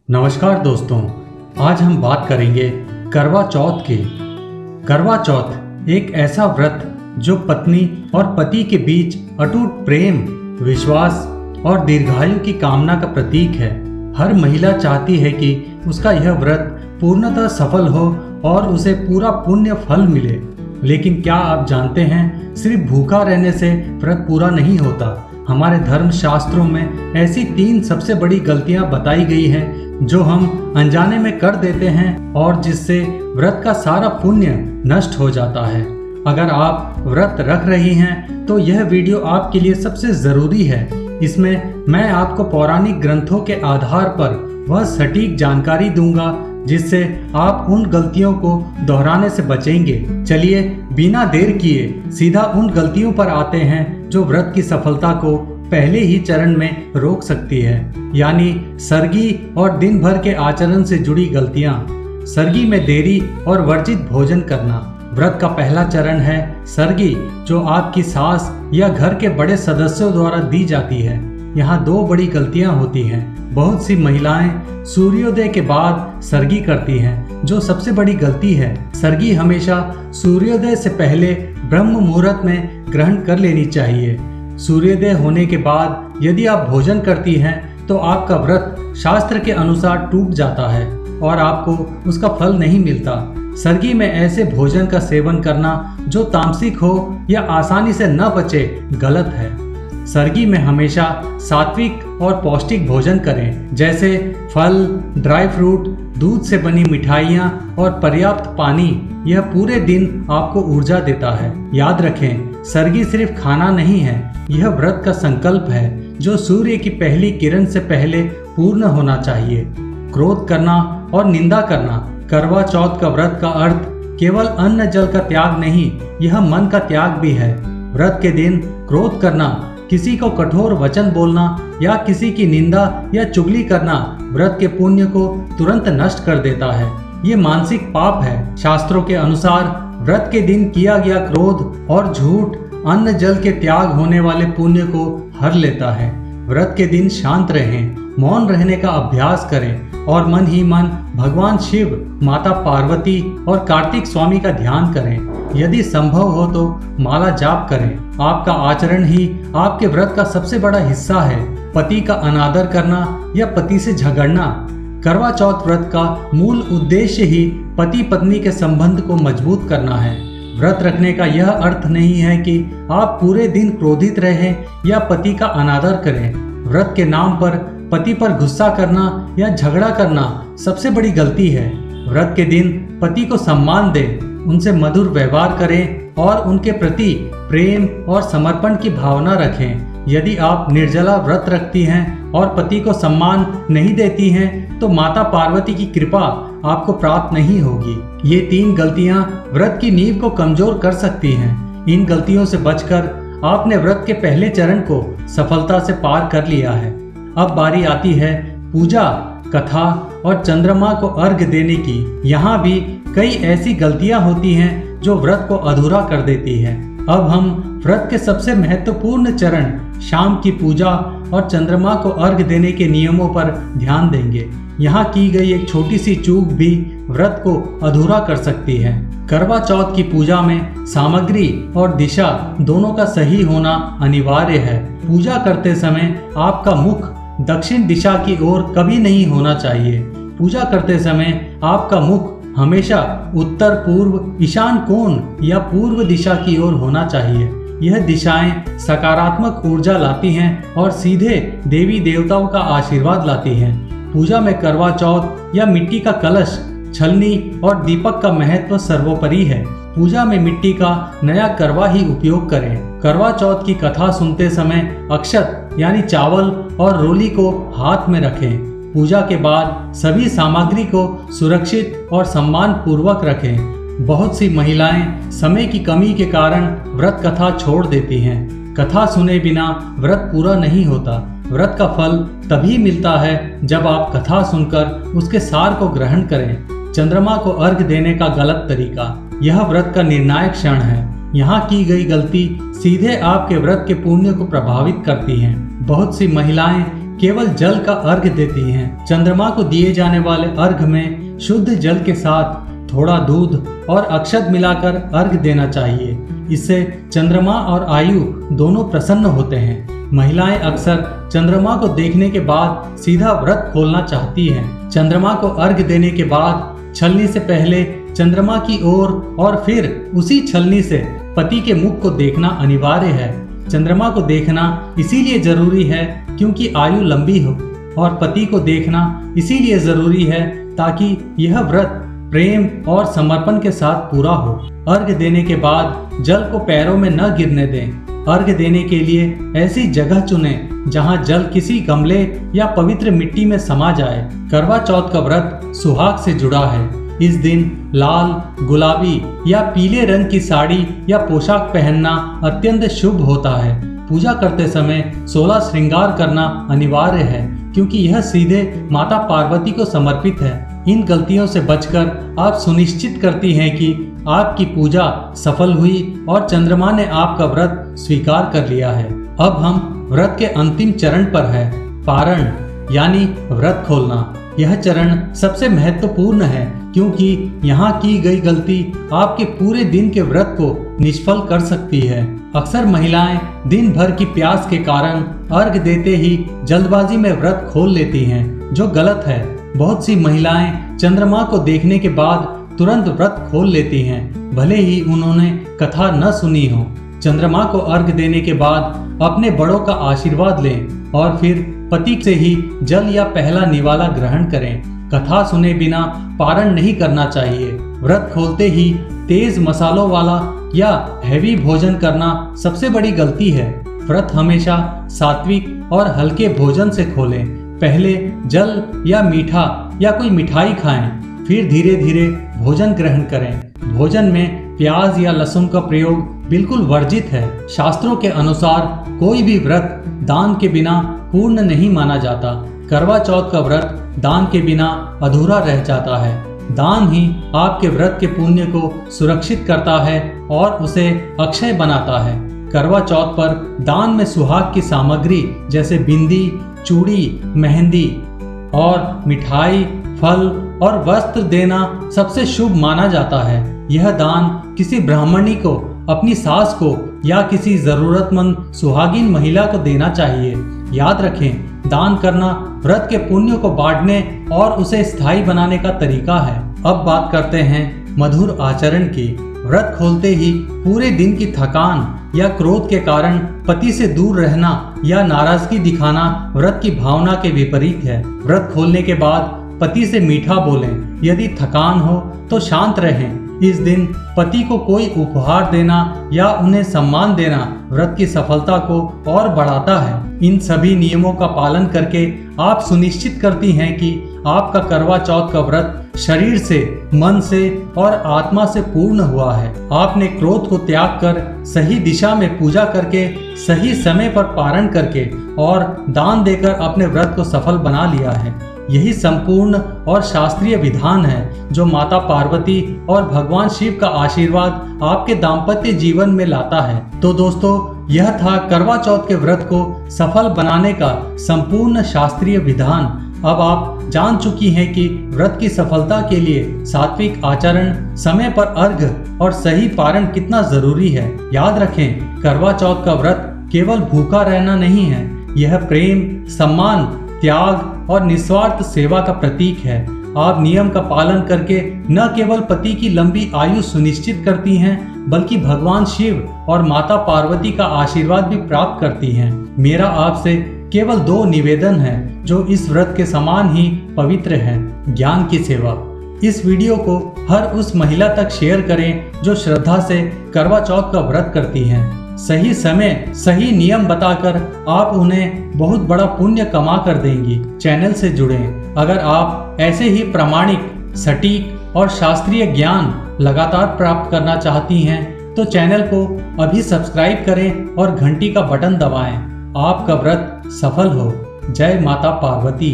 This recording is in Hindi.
नमस्कार दोस्तों, आज हम बात करेंगे करवा चौथ की। करवा चौथ एक ऐसा व्रत जो पत्नी और पति के बीच अटूट प्रेम, विश्वास और दीर्घायु की कामना का प्रतीक है। हर महिला चाहती है कि उसका यह व्रत पूर्णतः सफल हो और उसे पूरा पुण्य फल मिले। लेकिन क्या आप जानते हैं, सिर्फ भूखा रहने से व्रत पूरा नहीं होता। हमारे धर्म शास्त्रों में ऐसी 3 सबसे बड़ी गलतियां बताई गई हैं जो हम अनजाने में कर देते हैं और जिससे व्रत का सारा पुण्य नष्ट हो जाता है। अगर आप व्रत रख रही हैं तो यह वीडियो आपके लिए सबसे ज़रूरी है। इसमें मैं आपको पौराणिक ग्रंथों के आधार पर वह सटीक जानकारी दूंगा जिससे आप उन गलतियों को दोहराने से बचेंगे। चलिए बिना देर किए सीधा उन गलतियों पर आते हैं जो व्रत की सफलता को पहले ही चरण में रोक सकती है, यानी सरगी और दिन भर के आचरण से जुड़ी गलतियां। सरगी में देरी और वर्जित भोजन करना। व्रत का पहला चरण है सरगी, जो आपकी सास या घर के बड़े सदस्यों द्वारा दी जाती है। यहाँ 2 बड़ी गलतियां होती हैं। बहुत सी महिलाएं सूर्योदय के बाद सरगी करती हैं, जो सबसे बड़ी गलती है। सरगी हमेशा सूर्योदय से पहले ब्रह्म मुहूर्त में ग्रहण कर लेनी चाहिए। सूर्योदय होने के बाद यदि आप भोजन करती हैं तो आपका व्रत शास्त्र के अनुसार टूट जाता है और आपको उसका फल नहीं मिलता। सरगी में ऐसे भोजन का सेवन करना जो तामसिक हो या आसानी से न पचे गलत है। सरगी में हमेशा सात्विक और पौष्टिक भोजन करें, जैसे फल, ड्राई फ्रूट, दूध से बनी मिठाइयाँ और पर्याप्त पानी। यह पूरे दिन आपको ऊर्जा देता है। याद रखें, सरगी सिर्फ खाना नहीं है, यह व्रत का संकल्प है जो सूर्य की पहली किरण से पहले पूर्ण होना चाहिए। क्रोध करना और निंदा करना। करवा चौथ का व्रत का अर्थ केवल अन्न जल का त्याग नहीं, यह मन का त्याग भी है। व्रत के दिन क्रोध करना, किसी को कठोर वचन बोलना या किसी की निंदा या चुगली करना व्रत के पुण्य को तुरंत नष्ट कर देता है। ये मानसिक पाप है। शास्त्रों के अनुसार व्रत के दिन किया गया क्रोध और झूठ अन्न जल के त्याग होने वाले पुण्य को हर लेता है। व्रत के दिन शांत रहें, मौन रहने का अभ्यास करें और मन ही मन भगवान शिव, माता पार्वती और कार्तिक स्वामी का ध्यान करें। यदि संभव हो तो माला जाप करें। आपका आचरण ही आपके व्रत का सबसे बड़ा हिस्सा है। पति का अनादर करना या पति से झगड़ना। करवा चौथ व्रत का मूल उद्देश्य ही पति पत्नी के संबंध को मजबूत करना है। व्रत रखने का यह अर्थ नहीं है कि आप पूरे दिन क्रोधित रहें या पति का अनादर करें। व्रत के नाम पर पति पर गुस्सा करना या झगड़ा करना सबसे बड़ी गलती है। व्रत के दिन पति को सम्मान दें, उनसे मधुर व्यवहार करें और उनके प्रति प्रेम और समर्पण की भावना रखें। यदि आप निर्जला व्रत रखती हैं और पति को सम्मान नहीं देती हैं तो माता पार्वती की कृपा आपको प्राप्त नहीं होगी। ये 3 गलतियां व्रत की नींव को कमजोर कर सकती हैं। इन गलतियों से बचकर आपने व्रत के पहले चरण को सफलता से पार कर लिया है। अब बारी आती है पूजा, कथा और चंद्रमा को अर्घ्य देने की। यहाँ भी कई ऐसी गलतियां होती हैं जो व्रत को अधूरा कर देती हैं। अब हम व्रत के सबसे महत्वपूर्ण चरण शाम की पूजा और चंद्रमा को अर्घ्य देने के नियमों पर ध्यान देंगे। यहाँ की गई एक छोटी सी चूक भी व्रत को अधूरा कर सकती है। करवा चौथ की पूजा में सामग्री और दिशा दोनों का सही होना अनिवार्य है। पूजा करते समय आपका मुख दक्षिण दिशा की ओर कभी नहीं होना चाहिए। पूजा करते समय आपका मुख हमेशा उत्तर, पूर्व, ईशान कोण या पूर्व दिशा की ओर होना चाहिए। यह दिशाएं सकारात्मक ऊर्जा लाती हैं और सीधे देवी देवताओं का आशीर्वाद लाती हैं। पूजा में करवा चौथ या मिट्टी का कलश, छलनी और दीपक का महत्व सर्वोपरि है। पूजा में मिट्टी का नया करवा ही उपयोग करें। करवा चौथ की कथा सुनते समय अक्षत यानी चावल और रोली को हाथ में रखें। पूजा के बाद सभी सामग्री को सुरक्षित और सम्मान पूर्वक रखें। बहुत सी महिलाएं समय की कमी के कारण व्रत कथा छोड़ देती हैं। कथा सुने बिना व्रत पूरा नहीं होता। व्रत का फल तभी मिलता है जब आप कथा सुनकर उसके सार को ग्रहण करें। चंद्रमा को अर्घ्य देने का गलत तरीका, यह व्रत का निर्णायक क्षण है। यहाँ की गई गलती सीधे आपके व्रत के पुण्य को प्रभावित करती हैं। बहुत सी महिलाएं केवल जल का अर्घ देती हैं। चंद्रमा को दिए जाने वाले अर्घ में शुद्ध जल के साथ थोड़ा दूध और अक्षत मिलाकर अर्घ देना चाहिए। इससे चंद्रमा और आयु दोनों प्रसन्न होते हैं। महिलाएं अक्सर चंद्रमा को देखने के बाद सीधा व्रत खोलना चाहती हैं। चंद्रमा को अर्घ देने के बाद छलनी से पहले चंद्रमा की ओर और फिर उसी छलनी से पति के मुख को देखना अनिवार्य है। चंद्रमा को देखना इसीलिए जरूरी है क्योंकि आयु लंबी हो, और पति को देखना इसीलिए जरूरी है ताकि यह व्रत प्रेम और समर्पण के साथ पूरा हो। अर्घ देने के बाद जल को पैरों में न गिरने दें। अर्घ देने के लिए ऐसी जगह चुनें जहां जल किसी गमले या पवित्र मिट्टी में समा जाए। करवा चौथ का व्रत सुहाग से जुड़ा है। इस दिन लाल, गुलाबी या पीले रंग की साड़ी या पोशाक पहनना अत्यंत शुभ होता है। पूजा करते समय 16 श्रृंगार करना अनिवार्य है क्योंकि यह सीधे माता पार्वती को समर्पित है। इन गलतियों से बचकर आप सुनिश्चित करती हैं कि आपकी पूजा सफल हुई और चंद्रमा ने आपका व्रत स्वीकार कर लिया है। अब हम व्रत के अंतिम चरण पर है, पारण यानी व्रत खोलना। यह चरण सबसे महत्वपूर्ण है क्योंकि यहाँ की गई गलती आपके पूरे दिन के व्रत को निष्फल कर सकती है। अक्सर महिलाएं दिन भर की प्यास के कारण अर्घ देते ही जल्दबाजी में व्रत खोल लेती हैं, जो गलत है। बहुत सी महिलाएं चंद्रमा को देखने के बाद तुरंत व्रत खोल लेती हैं, भले ही उन्होंने कथा न सुनी हो। चंद्रमा को अर्घ देने के बाद अपने बड़ों का आशीर्वाद लें और फिर पति से ही जल या पहला निवाला ग्रहण करें। कथा सुने बिना पारण नहीं करना चाहिए। व्रत खोलते ही तेज मसालों वाला या हैवी भोजन करना सबसे बड़ी गलती है। व्रत हमेशा सात्विक और हल्के भोजन से खोलें। पहले जल या मीठा या कोई मिठाई खाएं, फिर धीरे धीरे भोजन ग्रहण करें। भोजन में प्याज या लहसुन का प्रयोग बिल्कुल वर्जित है। शास्त्रों के अनुसार कोई भी व्रत दान के बिना पूर्ण नहीं माना जाता। करवा चौथ का व्रत दान के बिना अधूरा रह जाता है। दान ही आपके व्रत के पुण्य को सुरक्षित करता है और उसे अक्षय बनाता है। करवा चौथ पर दान में सुहाग की सामग्री जैसे बिंदी, चूड़ी, मेहंदी और मिठाई, फल और वस्त्र देना सबसे शुभ माना जाता है। यह दान किसी ब्राह्मणी को, अपनी सास को या किसी जरूरतमंद सुहागिन महिला को देना चाहिए। याद रखें, दान करना व्रत के पुण्य को बांटने और उसे स्थायी बनाने का तरीका है। अब बात करते हैं मधुर आचरण की। व्रत खोलते ही पूरे दिन की थकान या क्रोध के कारण पति से दूर रहना या नाराजगी दिखाना व्रत की भावना के विपरीत है। व्रत खोलने के बाद पति से मीठा बोलें। यदि थकान हो तो शांत रहें। इस दिन पति को कोई उपहार देना या उन्हें सम्मान देना व्रत की सफलता को और बढ़ाता है। इन सभी नियमों का पालन करके आप सुनिश्चित करती हैं कि आपका करवा चौथ का व्रत शरीर से, मन से और आत्मा से पूर्ण हुआ है। आपने क्रोध को त्याग कर सही दिशा में पूजा करके, सही समय पर पारण करके और दान देकर अपने व्रत को सफल बना लिया है। यही संपूर्ण और शास्त्रीय विधान है जो माता पार्वती और भगवान शिव का आशीर्वाद आपके दाम्पत्य जीवन में लाता है। तो दोस्तों, यह था करवा चौथ के व्रत को सफल बनाने का संपूर्ण शास्त्रीय विधान। अब आप जान चुकी हैं कि व्रत की सफलता के लिए सात्विक आचरण, समय पर अर्घ और सही पारण कितना जरूरी है। याद रखें, करवा चौथ का व्रत केवल भूखा रहना नहीं है, यह प्रेम, सम्मान, त्याग और निस्वार्थ सेवा का प्रतीक है। आप नियम का पालन करके न केवल पति की लंबी आयु सुनिश्चित करती हैं, बल्कि भगवान शिव और माता पार्वती का आशीर्वाद भी प्राप्त करती हैं। मेरा आपसे केवल 2 निवेदन हैं जो इस व्रत के समान ही पवित्र हैं। ज्ञान की सेवा। इस वीडियो को हर उस महिला तक शेयर करें जो श्रद्धा से करवा चौथ का व्रत करती हैं। सही समय, सही नियम बताकर आप उन्हें बहुत बड़ा पुण्य कमा कर देंगी। चैनल से जुड़ें। अगर आप ऐसे ही प्रामाणिक, सटीक और शास्त्रीय ज्ञान लगातार प्राप्त करना चाहती हैं तो चैनल को अभी सब्सक्राइब करें और घंटी का बटन दबाएं। आपका व्रत सफल हो। जय माता पार्वती।